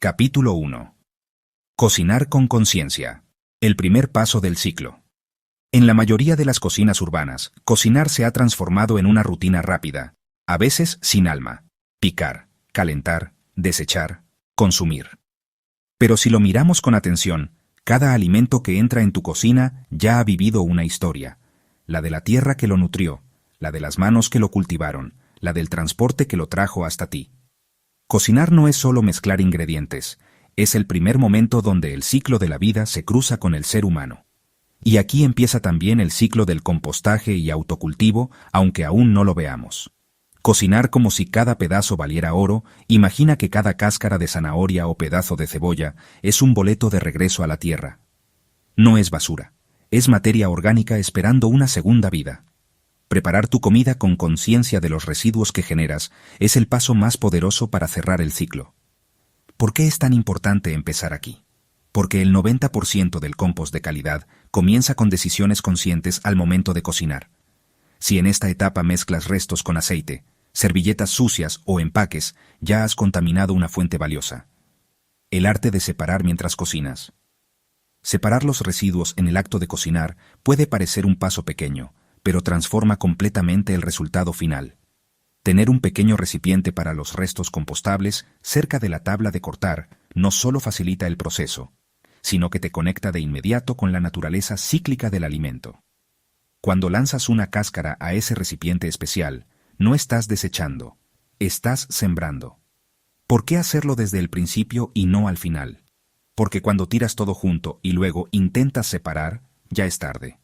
Capítulo 1. Cocinar con conciencia. El primer paso del ciclo. En la mayoría de las cocinas urbanas, cocinar se ha transformado en una rutina rápida, a veces sin alma. Picar, calentar, desechar, consumir. Pero si lo miramos con atención, cada alimento que entra en tu cocina ya ha vivido una historia. La de la tierra que lo nutrió, la de las manos que lo cultivaron, la del transporte que lo trajo hasta ti. Cocinar no es solo mezclar ingredientes, es el primer momento donde el ciclo de la vida se cruza con el ser humano. Y aquí empieza también el ciclo del compostaje y autocultivo, aunque aún no lo veamos. Cocinar como si cada pedazo valiera oro, imagina que cada cáscara de zanahoria o pedazo de cebolla es un boleto de regreso a la tierra. No es basura, es materia orgánica esperando una segunda vida. Preparar tu comida con conciencia de los residuos que generas es el paso más poderoso para cerrar el ciclo. ¿Por qué es tan importante empezar aquí? Porque el 90% del compost de calidad comienza con decisiones conscientes al momento de cocinar. Si en esta etapa mezclas restos con aceite, servilletas sucias o empaques, ya has contaminado una fuente valiosa. El arte de separar mientras cocinas. Separar los residuos en el acto de cocinar puede parecer un paso pequeño, pero transforma completamente el resultado final. Tener un pequeño recipiente para los restos compostables cerca de la tabla de cortar no solo facilita el proceso, sino que te conecta de inmediato con la naturaleza cíclica del alimento. Cuando lanzas una cáscara a ese recipiente especial, no estás desechando, estás sembrando. ¿Por qué hacerlo desde el principio y no al final? Porque cuando tiras todo junto y luego intentas separar, ya es tarde.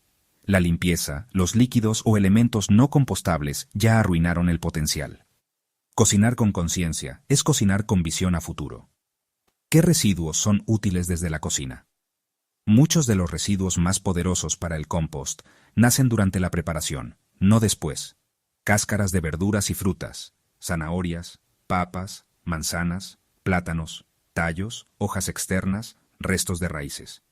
La limpieza, los líquidos o elementos no compostables ya arruinaron el potencial. Cocinar con conciencia es cocinar con visión a futuro. ¿Qué residuos son útiles desde la cocina? Muchos de los residuos más poderosos para el compost nacen durante la preparación, no después. Cáscaras de verduras y frutas, zanahorias, papas, manzanas, plátanos, tallos, hojas externas, restos de raíces.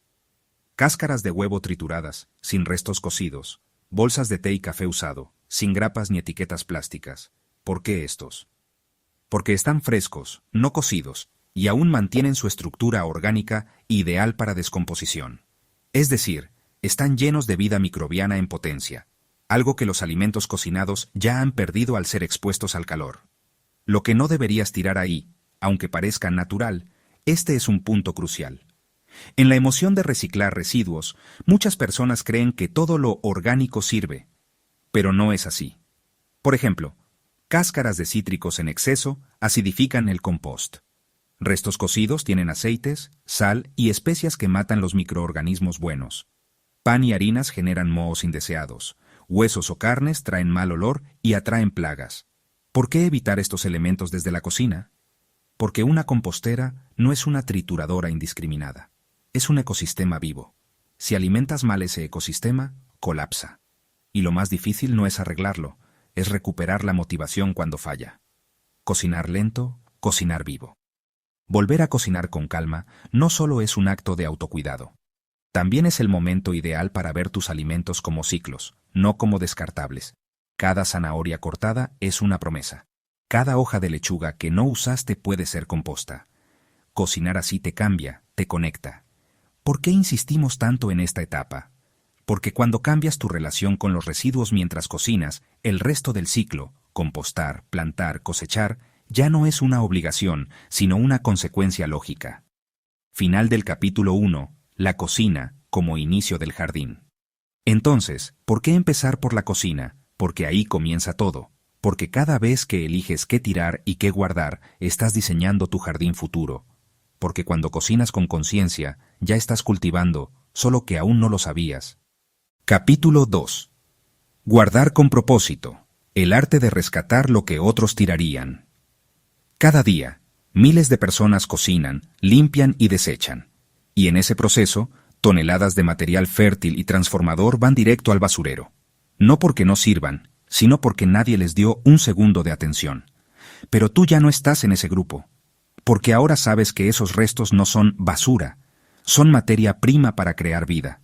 Cáscaras de huevo trituradas, sin restos cocidos, bolsas de té y café usado, sin grapas ni etiquetas plásticas. ¿Por qué estos? Porque están frescos, no cocidos, y aún mantienen su estructura orgánica ideal para descomposición. Es decir, están llenos de vida microbiana en potencia, algo que los alimentos cocinados ya han perdido al ser expuestos al calor. Lo que no deberías tirar ahí, aunque parezca natural, este es un punto crucial. En la emoción de reciclar residuos, muchas personas creen que todo lo orgánico sirve, pero no es así. Por ejemplo, cáscaras de cítricos en exceso acidifican el compost. Restos cocidos tienen aceites, sal y especias que matan los microorganismos buenos. Pan y harinas generan mohos indeseados. Huesos o carnes traen mal olor y atraen plagas. ¿Por qué evitar estos elementos desde la cocina? Porque una compostera no es una trituradora indiscriminada. Es un ecosistema vivo. Si alimentas mal ese ecosistema, colapsa. Y lo más difícil no es arreglarlo, es recuperar la motivación cuando falla. Cocinar lento, cocinar vivo. Volver a cocinar con calma no solo es un acto de autocuidado. También es el momento ideal para ver tus alimentos como ciclos, no como descartables. Cada zanahoria cortada es una promesa. Cada hoja de lechuga que no usaste puede ser composta. Cocinar así te cambia, te conecta. ¿Por qué insistimos tanto en esta etapa? Porque cuando cambias tu relación con los residuos mientras cocinas, el resto del ciclo, compostar, plantar, cosechar, ya no es una obligación, sino una consecuencia lógica. Final del capítulo 1. La cocina como inicio del jardín. Entonces, ¿por qué empezar por la cocina? Porque ahí comienza todo. Porque cada vez que eliges qué tirar y qué guardar, estás diseñando tu jardín futuro. Porque cuando cocinas con conciencia, ya estás cultivando, solo que aún no lo sabías. Capítulo 2. Guardar con propósito. El arte de rescatar lo que otros tirarían. Cada día, miles de personas cocinan, limpian y desechan. Y en ese proceso, toneladas de material fértil y transformador van directo al basurero. No porque no sirvan, sino porque nadie les dio un segundo de atención. Pero tú ya no estás en ese grupo. Porque ahora sabes que esos restos no son basura, son materia prima para crear vida.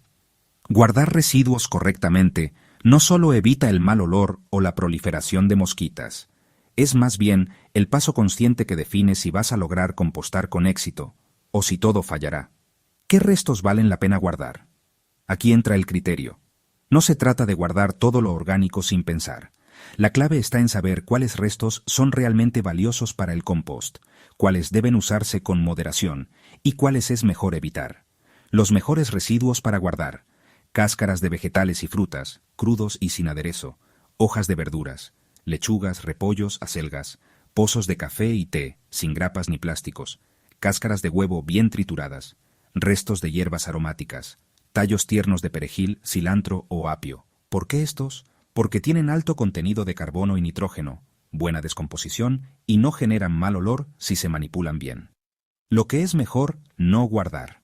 Guardar residuos correctamente no solo evita el mal olor o la proliferación de mosquitas, Es más bien el paso consciente que define si vas a lograr compostar con éxito o si todo fallará. ¿Qué restos valen la pena guardar? Aquí entra el criterio. No se trata de guardar todo lo orgánico sin pensar. La clave está en saber cuáles restos son realmente valiosos para el compost, cuáles deben usarse con moderación y cuáles es mejor evitar. Los mejores residuos para guardar: cáscaras de vegetales y frutas, crudos y sin aderezo, hojas de verduras, lechugas, repollos, acelgas, pozos de café y té, sin grapas ni plásticos, cáscaras de huevo bien trituradas, restos de hierbas aromáticas, tallos tiernos de perejil, cilantro o apio. ¿Por qué estos? Porque tienen alto contenido de carbono y nitrógeno, buena descomposición y no generan mal olor si se manipulan bien. Lo que es mejor, no guardar.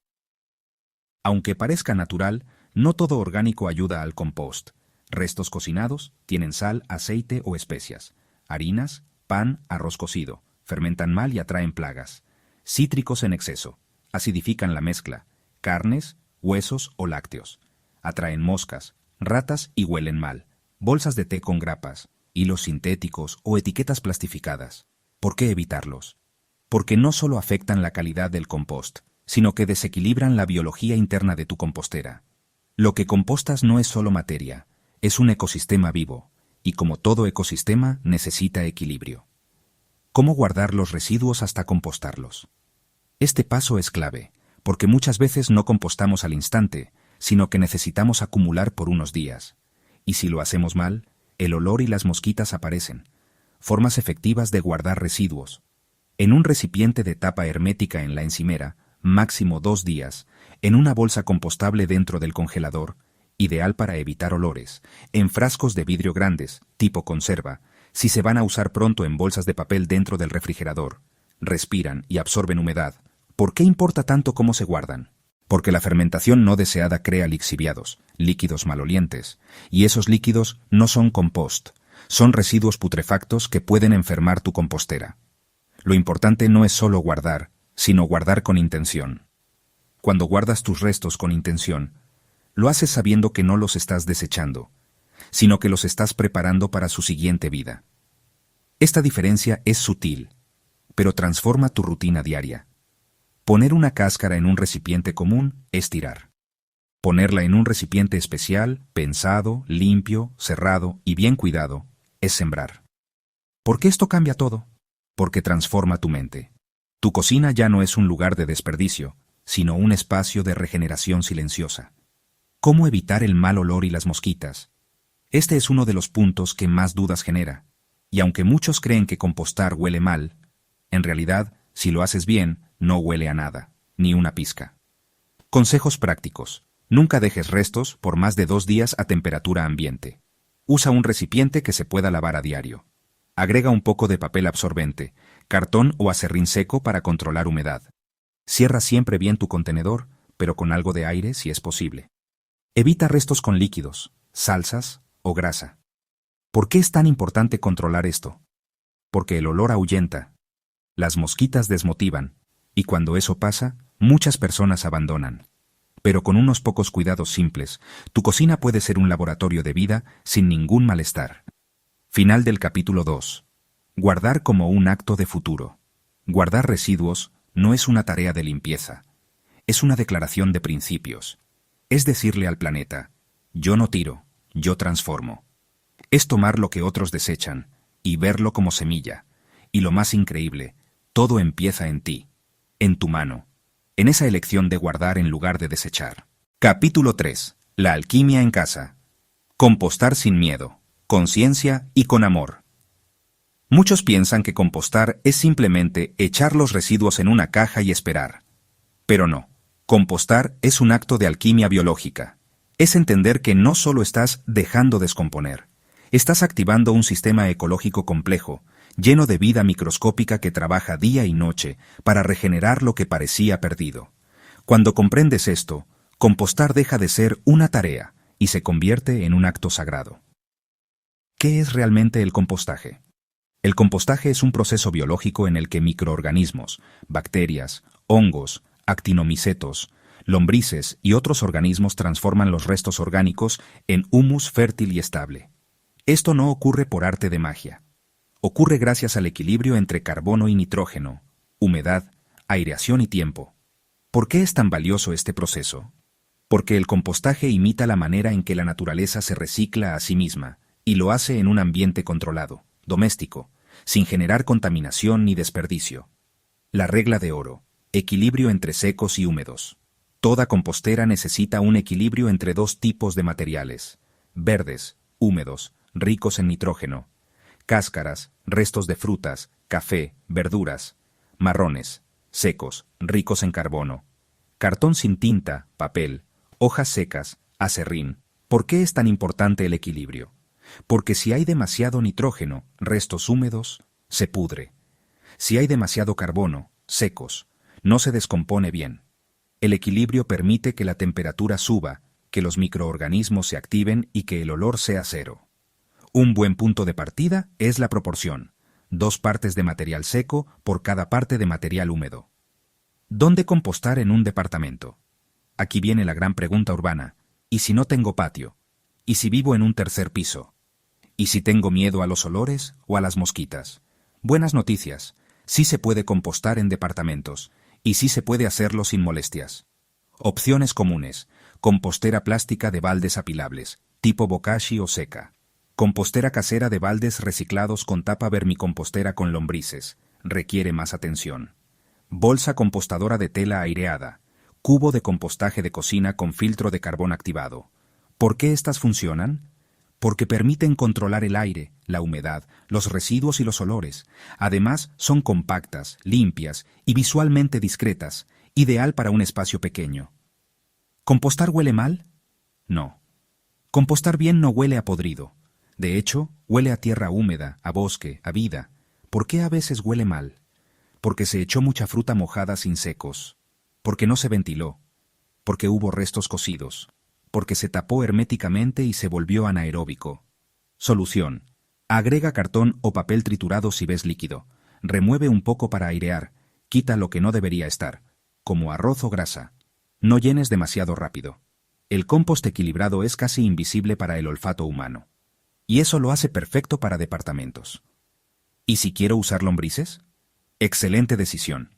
Aunque parezca natural, no todo orgánico ayuda al compost. Restos cocinados tienen sal, aceite o especias. Harinas, pan, arroz cocido, fermentan mal y atraen plagas. Cítricos en exceso, acidifican la mezcla. Carnes, huesos o lácteos, atraen moscas, ratas y huelen mal. Bolsas de té con grapas, hilos sintéticos o etiquetas plastificadas. ¿Por qué evitarlos? Porque no solo afectan la calidad del compost, sino que desequilibran la biología interna de tu compostera. Lo que compostas no es solo materia, es un ecosistema vivo, y como todo ecosistema necesita equilibrio. ¿Cómo guardar los residuos hasta compostarlos? Este paso es clave, porque muchas veces no compostamos al instante, sino que necesitamos acumular por unos días. Y si lo hacemos mal, el olor y las mosquitas aparecen. Formas efectivas de guardar residuos. En un recipiente de tapa hermética en la encimera, máximo 2 días, en una bolsa compostable dentro del congelador, ideal para evitar olores, en frascos de vidrio grandes, tipo conserva, si se van a usar pronto en bolsas de papel dentro del refrigerador. Respiran y absorben humedad. ¿Por qué importa tanto cómo se guardan? Porque la fermentación no deseada crea lixiviados, líquidos malolientes, y esos líquidos no son compost, son residuos putrefactos que pueden enfermar tu compostera. Lo importante no es solo guardar, sino guardar con intención. Cuando guardas tus restos con intención, lo haces sabiendo que no los estás desechando, sino que los estás preparando para su siguiente vida. Esta diferencia es sutil, pero transforma tu rutina diaria. Poner una cáscara en un recipiente común es tirar. Ponerla en un recipiente especial, pensado, limpio, cerrado y bien cuidado, es sembrar. ¿Por qué esto cambia todo? Porque transforma tu mente. Tu cocina ya no es un lugar de desperdicio, sino un espacio de regeneración silenciosa. ¿Cómo evitar el mal olor y las mosquitas? Este es uno de los puntos que más dudas genera, y aunque muchos creen que compostar huele mal, en realidad, si lo haces bien, no huele a nada, ni una pizca. Consejos prácticos. Nunca dejes restos por más de 2 días a temperatura ambiente. Usa un recipiente que se pueda lavar a diario. Agrega un poco de papel absorbente, cartón o acerrín seco para controlar humedad. Cierra siempre bien tu contenedor, pero con algo de aire si es posible. Evita restos con líquidos, salsas o grasa. ¿Por qué es tan importante controlar esto? Porque el olor ahuyenta, las mosquitas desmotivan, y cuando eso pasa, muchas personas abandonan. Pero con unos pocos cuidados simples, tu cocina puede ser un laboratorio de vida sin ningún malestar. Final del capítulo 2. Guardar como un acto de futuro. Guardar residuos no es una tarea de limpieza, es una declaración de principios. Es decirle al planeta, yo no tiro, yo transformo. Es tomar lo que otros desechan y verlo como semilla. Y lo más increíble, todo empieza en ti, en tu mano, en esa elección de guardar en lugar de desechar. Capítulo 3. La alquimia en casa. Compostar sin miedo, conciencia y con amor. Muchos piensan que compostar es simplemente echar los residuos en una caja y esperar. Pero no, compostar es un acto de alquimia biológica. Es entender que no solo estás dejando descomponer, estás activando un sistema ecológico complejo, lleno de vida microscópica que trabaja día y noche para regenerar lo que parecía perdido. Cuando comprendes esto, compostar deja de ser una tarea y se convierte en un acto sagrado. ¿Qué es realmente el compostaje? El compostaje es un proceso biológico en el que microorganismos, bacterias, hongos, actinomicetos, lombrices y otros organismos transforman los restos orgánicos en humus fértil y estable. Esto no ocurre por arte de magia. Ocurre gracias al equilibrio entre carbono y nitrógeno, humedad, aireación y tiempo. ¿Por qué es tan valioso este proceso? Porque el compostaje imita la manera en que la naturaleza se recicla a sí misma, y lo hace en un ambiente controlado, doméstico, sin generar contaminación ni desperdicio. La regla de oro: equilibrio entre secos y húmedos. Toda compostera necesita un equilibrio entre dos tipos de materiales: verdes, húmedos, ricos en nitrógeno; cáscaras, restos de frutas, café, verduras; marrones, secos, ricos en carbono; cartón sin tinta, papel; hojas secas, acerrín. ¿Por qué es tan importante el equilibrio? Porque si hay demasiado nitrógeno, restos húmedos, se pudre. Si hay demasiado carbono, secos, no se descompone bien. El equilibrio permite que la temperatura suba, que los microorganismos se activen y que el olor sea cero. Un buen punto de partida es la proporción: 2 partes de material seco por cada parte de material húmedo. ¿Dónde compostar en un departamento? Aquí viene la gran pregunta urbana: ¿y si no tengo patio? ¿Y si vivo en un tercer piso? ¿Y si tengo miedo a los olores o a las mosquitas? Buenas noticias: sí se puede compostar en departamentos, y sí se puede hacerlo sin molestias. Opciones comunes: compostera plástica de baldes apilables, tipo bokashi o seca; compostera casera de baldes reciclados con tapa vermicompostera con lombrices, requiere más atención; bolsa compostadora de tela aireada; cubo de compostaje de cocina con filtro de carbón activado. ¿Por qué estas funcionan? Porque permiten controlar el aire, la humedad, los residuos y los olores. Además, son compactas, limpias y visualmente discretas, ideal para un espacio pequeño. ¿Compostar huele mal? No. Compostar bien no huele a podrido. De hecho, huele a tierra húmeda, a bosque, a vida. ¿Por qué a veces huele mal? Porque se echó mucha fruta mojada sin secos, porque no se ventiló, porque hubo restos cocidos, porque se tapó herméticamente y se volvió anaeróbico. Solución: agrega cartón o papel triturado si ves líquido, remueve un poco para airear, quita lo que no debería estar, como arroz o grasa. No llenes demasiado rápido. El compost equilibrado es casi invisible para el olfato humano. Y eso lo hace perfecto para departamentos. ¿Y si quiero usar lombrices? Excelente decisión.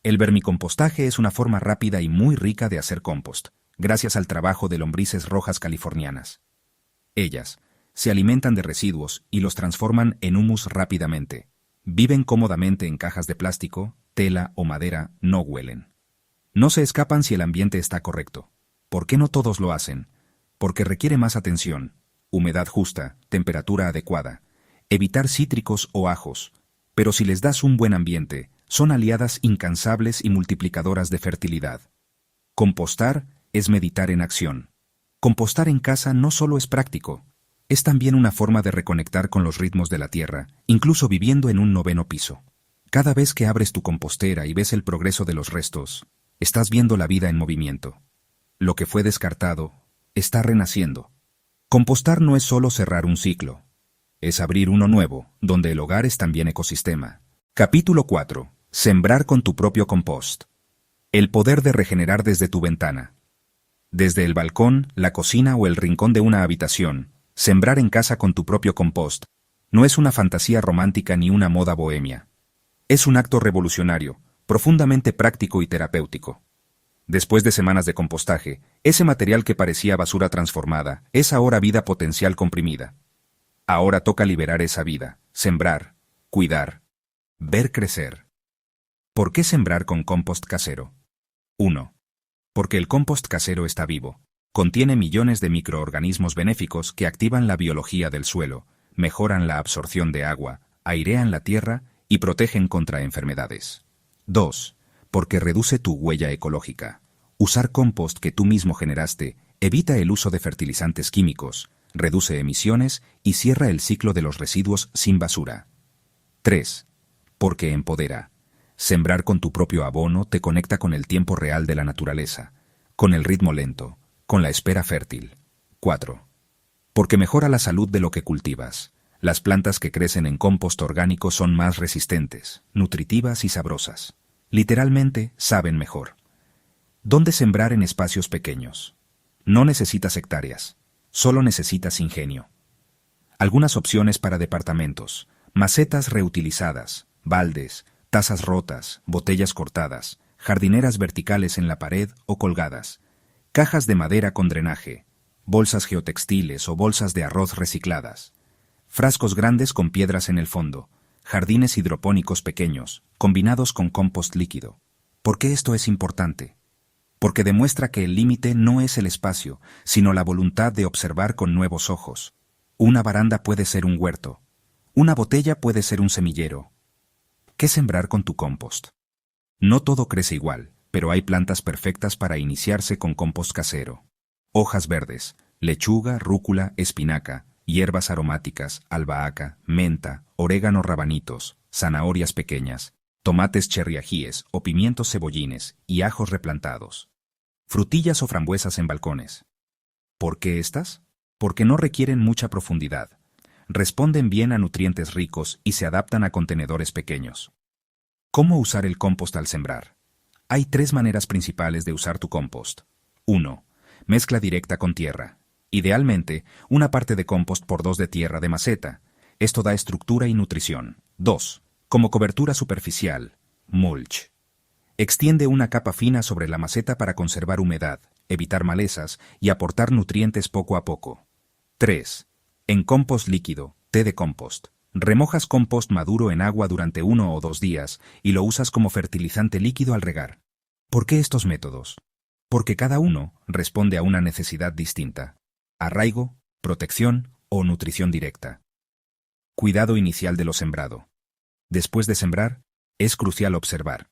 El vermicompostaje es una forma rápida y muy rica de hacer compost, gracias al trabajo de lombrices rojas californianas. Ellas se alimentan de residuos y los transforman en humus rápidamente. Viven cómodamente en cajas de plástico, tela o madera, no huelen. No se escapan si el ambiente está correcto. ¿Por qué no todos lo hacen? Porque requiere más atención, humedad justa, temperatura adecuada, evitar cítricos o ajos. Pero si les das un buen ambiente, son aliadas incansables y multiplicadoras de fertilidad. Compostar es meditar en acción. Compostar en casa no solo es práctico, es también una forma de reconectar con los ritmos de la tierra, incluso viviendo en un 9º piso. Cada vez que abres tu compostera y ves el progreso de los restos, estás viendo la vida en movimiento. Lo que fue descartado está renaciendo. Compostar no es solo cerrar un ciclo, es abrir uno nuevo, donde el hogar es también ecosistema. Capítulo 4. Sembrar con tu propio compost. El poder de regenerar desde tu ventana. Desde el balcón, la cocina o el rincón de una habitación, sembrar en casa con tu propio compost no es una fantasía romántica ni una moda bohemia. Es un acto revolucionario, profundamente práctico y terapéutico. Después de semanas de compostaje, ese material que parecía basura transformada es ahora vida potencial comprimida. Ahora toca liberar esa vida, sembrar, cuidar, ver crecer. ¿Por qué sembrar con compost casero? 1. Porque el compost casero está vivo. Contiene millones de microorganismos benéficos que activan la biología del suelo, mejoran la absorción de agua, airean la tierra y protegen contra enfermedades. 2. Porque reduce tu huella ecológica. Usar compost que tú mismo generaste evita el uso de fertilizantes químicos, reduce emisiones y cierra el ciclo de los residuos sin basura. 3. Porque empodera. Sembrar con tu propio abono te conecta con el tiempo real de la naturaleza, con el ritmo lento, con la espera fértil. 4. Porque mejora la salud de lo que cultivas. Las plantas que crecen en compost orgánico son más resistentes, nutritivas y sabrosas. Literalmente, saben mejor. ¿Dónde sembrar en espacios pequeños? No necesitas hectáreas, solo necesitas ingenio. Algunas opciones para departamentos: Macetas reutilizadas, baldes, tazas rotas, botellas cortadas, jardineras verticales en la pared o colgadas, cajas de madera con drenaje, bolsas geotextiles o bolsas de arroz recicladas, frascos grandes con piedras en el fondo, jardines hidropónicos pequeños, combinados con compost líquido. ¿Por qué esto es importante? Porque demuestra que el límite no es el espacio, sino la voluntad de observar con nuevos ojos. Una baranda puede ser un huerto. Una botella puede ser un semillero. ¿Qué sembrar con tu compost? No todo crece igual, pero hay plantas perfectas para iniciarse con compost casero. Hojas verdes, lechuga, rúcula, espinaca, hierbas aromáticas, albahaca, menta, orégano, rabanitos, zanahorias pequeñas, tomates cherry ajíes o pimientos cebollines y ajos replantados. Frutillas o frambuesas en balcones. ¿Por qué estas? Porque no requieren mucha profundidad. Responden bien a nutrientes ricos y se adaptan a contenedores pequeños. ¿Cómo usar el compost al sembrar? Hay 3 maneras principales de usar tu compost. 1. Mezcla directa con tierra. Idealmente, una parte de compost por 2 de tierra de maceta. Esto da estructura y nutrición. 2. Como cobertura superficial, mulch. Extiende una capa fina sobre la maceta para conservar humedad, evitar malezas y aportar nutrientes poco a poco. 3. En compost líquido, té de compost. Remojas compost maduro en agua durante 1 o 2 días y lo usas como fertilizante líquido al regar. ¿Por qué estos métodos? Porque cada uno responde a una necesidad distinta. Arraigo, protección o nutrición directa. Cuidado inicial de lo sembrado. Después de sembrar, es crucial observar.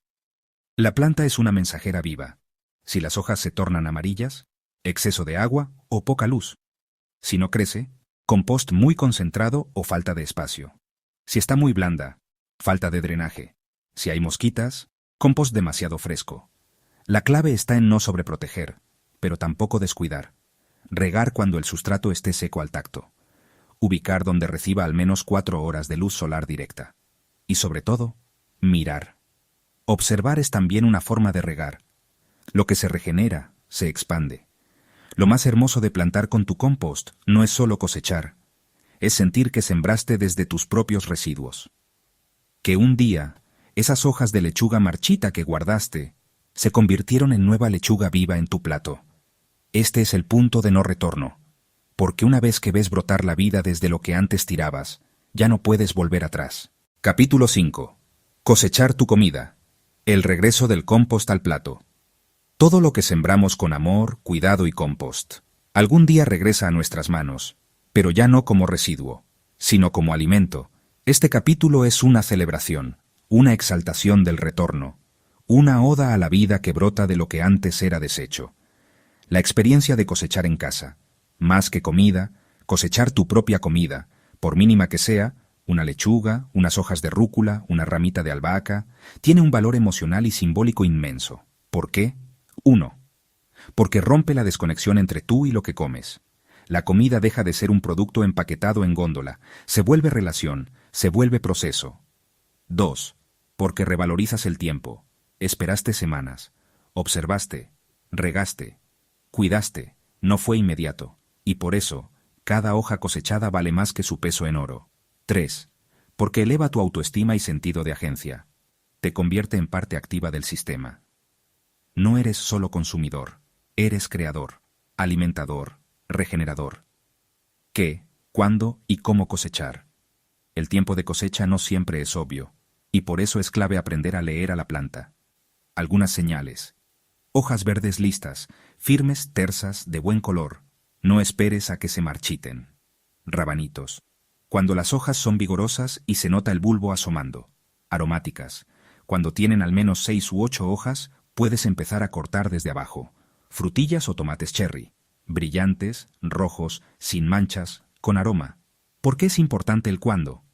La planta es una mensajera viva. Si las hojas se tornan amarillas, exceso de agua o poca luz. Si no crece, compost muy concentrado o falta de espacio. Si está muy blanda, falta de drenaje. Si hay mosquitas, compost demasiado fresco. La clave está en no sobreproteger, pero tampoco descuidar. Regar cuando el sustrato esté seco al tacto. Ubicar donde reciba al menos 4 horas de luz solar directa. Y sobre todo, mirar. Observar es también una forma de regar. Lo que se regenera, se expande. Lo más hermoso de plantar con tu compost no es solo cosechar, es sentir que sembraste desde tus propios residuos. Que un día, esas hojas de lechuga marchita que guardaste, se convirtieron en nueva lechuga viva en tu plato. Este es el punto de no retorno, porque una vez que ves brotar la vida desde lo que antes tirabas, ya no puedes volver atrás. Capítulo 5. Cosechar tu comida. El regreso del compost al plato. Todo lo que sembramos con amor, cuidado y compost, algún día regresa a nuestras manos, pero ya no como residuo, sino como alimento. Este capítulo es una celebración, una exaltación del retorno, una oda a la vida que brota de lo que antes era desecho. La experiencia de cosechar en casa, más que comida, cosechar tu propia comida, por mínima que sea, una lechuga, unas hojas de rúcula, una ramita de albahaca, tiene un valor emocional y simbólico inmenso. ¿Por qué? 1. Porque rompe la desconexión entre tú y lo que comes. La comida deja de ser un producto empaquetado en góndola, se vuelve relación, se vuelve proceso. 2. Porque revalorizas el tiempo. Esperaste semanas, observaste, regaste, cuidaste, no fue inmediato, y por eso, cada hoja cosechada vale más que su peso en oro. 3. Porque eleva tu autoestima y sentido de agencia. Te convierte en parte activa del sistema. No eres solo consumidor, eres creador, alimentador, regenerador. ¿Qué, cuándo y cómo cosechar? El tiempo de cosecha no siempre es obvio, y por eso es clave aprender a leer a la planta. Algunas señales. Hojas verdes listas, firmes, tersas, de buen color. No esperes a que se marchiten. Rabanitos. Cuando las hojas son vigorosas y se nota el bulbo asomando. Aromáticas. Cuando tienen al menos 6 u 8 hojas, puedes empezar a cortar desde abajo. Frutillas o tomates cherry. Brillantes, rojos, sin manchas, con aroma. ¿Por qué es importante el cuándo?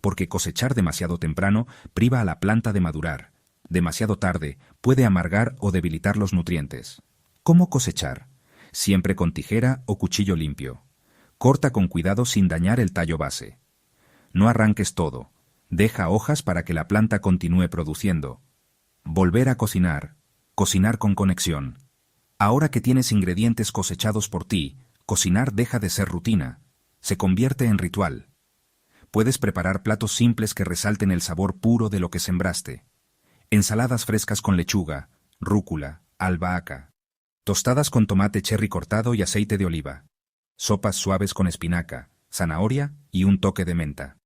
Porque cosechar demasiado temprano priva a la planta de madurar. Demasiado tarde puede amargar o debilitar los nutrientes. ¿Cómo cosechar? Siempre con tijera o cuchillo limpio. Corta con cuidado sin dañar el tallo base. No arranques todo. Deja hojas para que la planta continúe produciendo. Volver a cocinar. Cocinar con conexión. Ahora que tienes ingredientes cosechados por ti, cocinar deja de ser rutina. Se convierte en ritual. Puedes preparar platos simples que resalten el sabor puro de lo que sembraste. Ensaladas frescas con lechuga, rúcula, albahaca. Tostadas con tomate cherry cortado y aceite de oliva. Sopas suaves con espinaca, zanahoria y un toque de menta.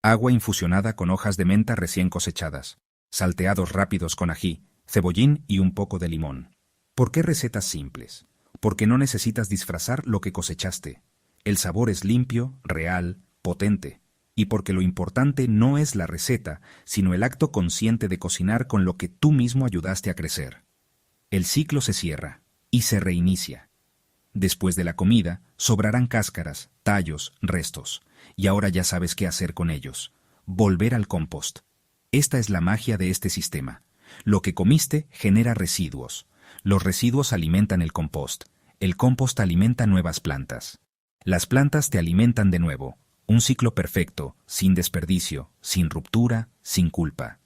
Agua infusionada con hojas de menta recién cosechadas. Salteados rápidos con ají, cebollín y un poco de limón. ¿Por qué recetas simples? Porque no necesitas disfrazar lo que cosechaste. El sabor es limpio, real, potente. Y porque lo importante no es la receta, sino el acto consciente de cocinar con lo que tú mismo ayudaste a crecer. El ciclo se cierra y se reinicia. Después de la comida, sobrarán cáscaras, tallos, restos. Y ahora ya sabes qué hacer con ellos. Volver al compost. Esta es la magia de este sistema. Lo que comiste genera residuos. Los residuos alimentan el compost. El compost alimenta nuevas plantas. Las plantas te alimentan de nuevo. Un ciclo perfecto, sin desperdicio, sin ruptura, sin culpa.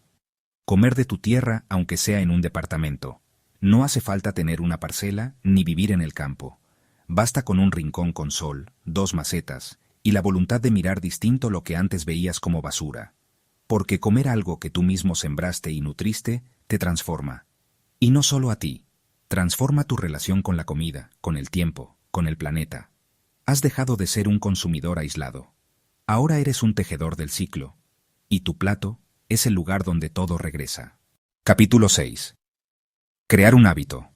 Comer de tu tierra, aunque sea en un departamento. No hace falta tener una parcela ni vivir en el campo. Basta con un rincón con sol, 2 macetas, y la voluntad de mirar distinto lo que antes veías como basura. Porque comer algo que tú mismo sembraste y nutriste te transforma. Y no solo a ti. Transforma tu relación con la comida, con el tiempo, con el planeta. Has dejado de ser un consumidor aislado. Ahora eres un tejedor del ciclo. Y tu plato es el lugar donde todo regresa. Capítulo 6. Crear un hábito.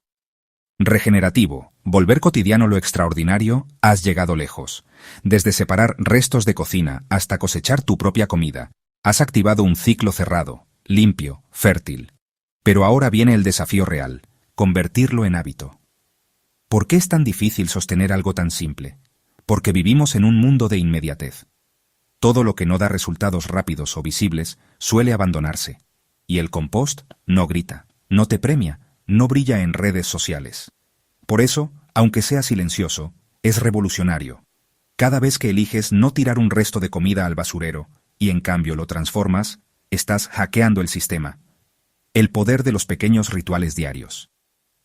Regenerativo. Volver cotidiano lo extraordinario, has llegado lejos. Desde separar restos de cocina hasta cosechar tu propia comida, has activado un ciclo cerrado, limpio, fértil. Pero ahora viene el desafío real, convertirlo en hábito. ¿Por qué es tan difícil sostener algo tan simple? Porque vivimos en un mundo de inmediatez. Todo lo que no da resultados rápidos o visibles suele abandonarse. Y el compost no grita, no te premia, no brilla en redes sociales. Por eso, aunque sea silencioso, es revolucionario. Cada vez que eliges no tirar un resto de comida al basurero, y en cambio lo transformas, estás hackeando el sistema. El poder de los pequeños rituales diarios.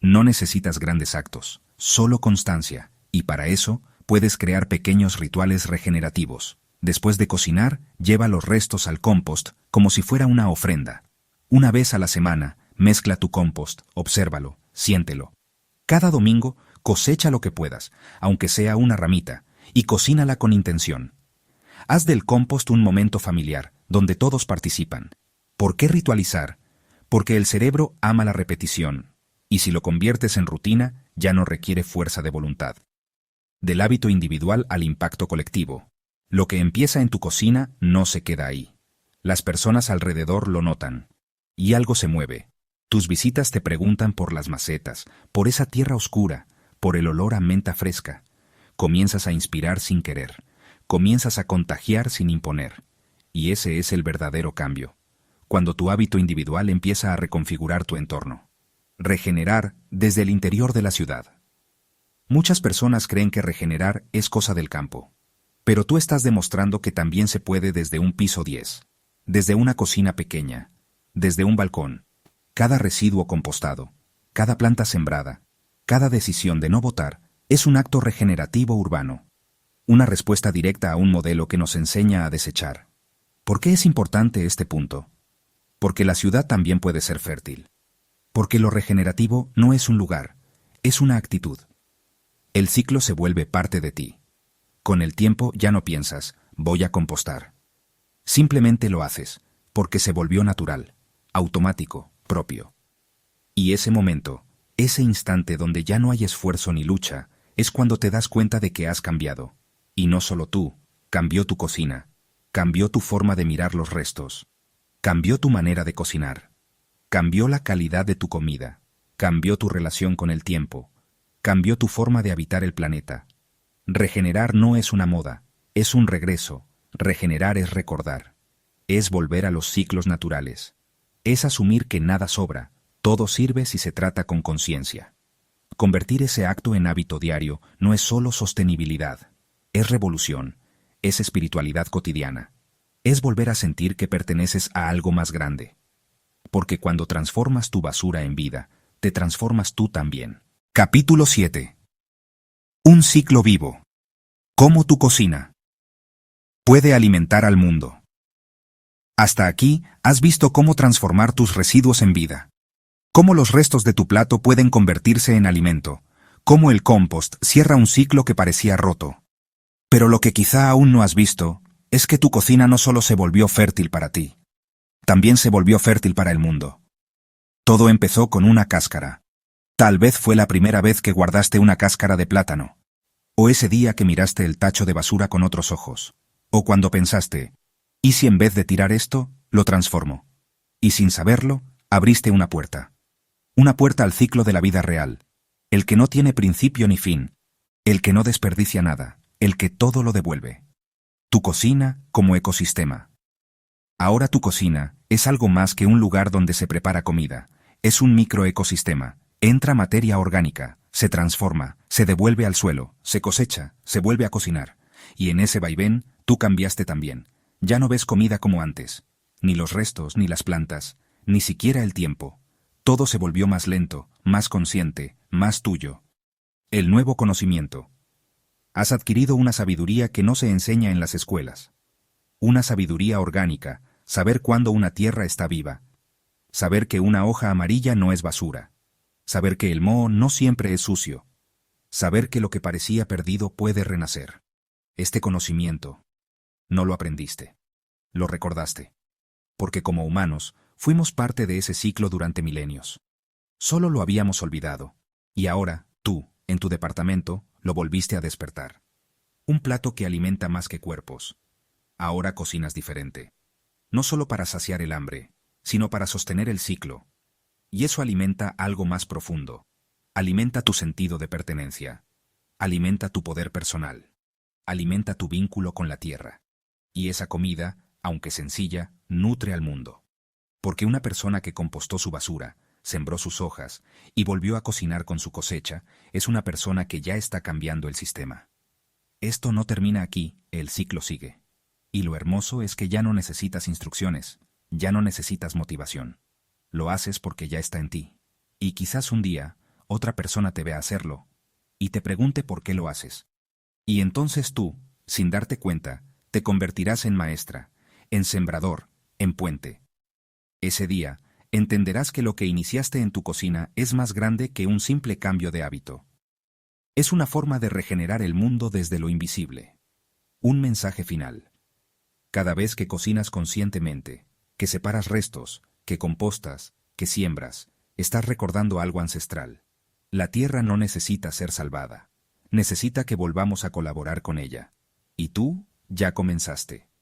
No necesitas grandes actos, solo constancia, y para eso puedes crear pequeños rituales regenerativos. Después de cocinar, lleva los restos al compost como si fuera una ofrenda. Una vez a la semana, mezcla tu compost, obsérvalo, siéntelo. Cada domingo, cosecha lo que puedas, aunque sea una ramita, y cocínala con intención. Haz del compost un momento familiar, donde todos participan. ¿Por qué ritualizar? Porque el cerebro ama la repetición, y si lo conviertes en rutina, ya no requiere fuerza de voluntad. Del hábito individual al impacto colectivo. Lo que empieza en tu cocina no se queda ahí. Las personas alrededor lo notan. Y algo se mueve. Tus visitas te preguntan por las macetas, por esa tierra oscura, por el olor a menta fresca. Comienzas a inspirar sin querer. Comienzas a contagiar sin imponer. Y ese es el verdadero cambio. Cuando tu hábito individual empieza a reconfigurar tu entorno. Regenerar desde el interior de la ciudad. Muchas personas creen que regenerar es cosa del campo. Pero tú estás demostrando que también se puede desde un piso 10, desde una cocina pequeña, desde un balcón. Cada residuo compostado, cada planta sembrada, cada decisión de no botar es un acto regenerativo urbano. Una respuesta directa a un modelo que nos enseña a desechar. ¿Por qué es importante este punto? Porque la ciudad también puede ser fértil. Porque lo regenerativo no es un lugar, es una actitud. El ciclo se vuelve parte de ti. Con el tiempo ya no piensas, voy a compostar. Simplemente lo haces, porque se volvió natural, automático, propio. Y ese momento, ese instante donde ya no hay esfuerzo ni lucha, es cuando te das cuenta de que has cambiado. Y no solo tú, cambió tu cocina, cambió tu forma de mirar los restos, cambió tu manera de cocinar, cambió la calidad de tu comida, cambió tu relación con el tiempo, cambió tu forma de habitar el planeta. Regenerar no es una moda, es un regreso. Regenerar es recordar. Es volver a los ciclos naturales. Es asumir que nada sobra, todo sirve si se trata con conciencia. Convertir ese acto en hábito diario no es solo sostenibilidad, es revolución, es espiritualidad cotidiana. Es volver a sentir que perteneces a algo más grande. Porque cuando transformas tu basura en vida, te transformas tú también. Capítulo 7. Un ciclo vivo. ¿Cómo tu cocina? Puede alimentar al mundo. Hasta aquí, has visto cómo transformar tus residuos en vida. Cómo los restos de tu plato pueden convertirse en alimento. Cómo el compost cierra un ciclo que parecía roto. Pero lo que quizá aún no has visto es que tu cocina no solo se volvió fértil para ti, también se volvió fértil para el mundo. Todo empezó con una cáscara. Tal vez fue la primera vez que guardaste una cáscara de plátano. O ese día que miraste el tacho de basura con otros ojos. O cuando pensaste, ¿y si en vez de tirar esto, lo transformo? Y sin saberlo, abriste una puerta. Una puerta al ciclo de la vida real. El que no tiene principio ni fin. El que no desperdicia nada. El que todo lo devuelve. Tu cocina como ecosistema. Ahora tu cocina es algo más que un lugar donde se prepara comida. Es un microecosistema. Entra materia orgánica, se transforma, se devuelve al suelo, se cosecha, se vuelve a cocinar. Y en ese vaivén, tú cambiaste también. Ya no ves comida como antes. Ni los restos, ni las plantas, ni siquiera el tiempo. Todo se volvió más lento, más consciente, más tuyo. El nuevo conocimiento. Has adquirido una sabiduría que no se enseña en las escuelas. Una sabiduría orgánica, saber cuándo una tierra está viva. Saber que una hoja amarilla no es basura. Saber que el moho no siempre es sucio. Saber que lo que parecía perdido puede renacer. Este conocimiento, no lo aprendiste. Lo recordaste. Porque como humanos, fuimos parte de ese ciclo durante milenios. Solo lo habíamos olvidado. Y ahora, tú, en tu departamento, lo volviste a despertar. Un plato que alimenta más que cuerpos. Ahora cocinas diferente. No solo para saciar el hambre, sino para sostener el ciclo. Y eso alimenta algo más profundo. Alimenta tu sentido de pertenencia. Alimenta tu poder personal. Alimenta tu vínculo con la tierra. Y esa comida, aunque sencilla, nutre al mundo. Porque una persona que compostó su basura, sembró sus hojas y volvió a cocinar con su cosecha, es una persona que ya está cambiando el sistema. Esto no termina aquí, el ciclo sigue. Y lo hermoso es que ya no necesitas instrucciones, ya no necesitas motivación. Lo haces porque ya está en ti. Y quizás un día, otra persona te vea hacerlo y te pregunte por qué lo haces. Y entonces tú, sin darte cuenta, te convertirás en maestra, en sembrador, en puente. Ese día, entenderás que lo que iniciaste en tu cocina es más grande que un simple cambio de hábito. Es una forma de regenerar el mundo desde lo invisible. Un mensaje final. Cada vez que cocinas conscientemente, que separas restos, que compostas, que siembras, estás recordando algo ancestral. La tierra no necesita ser salvada. Necesita que volvamos a colaborar con ella. Y tú ya comenzaste.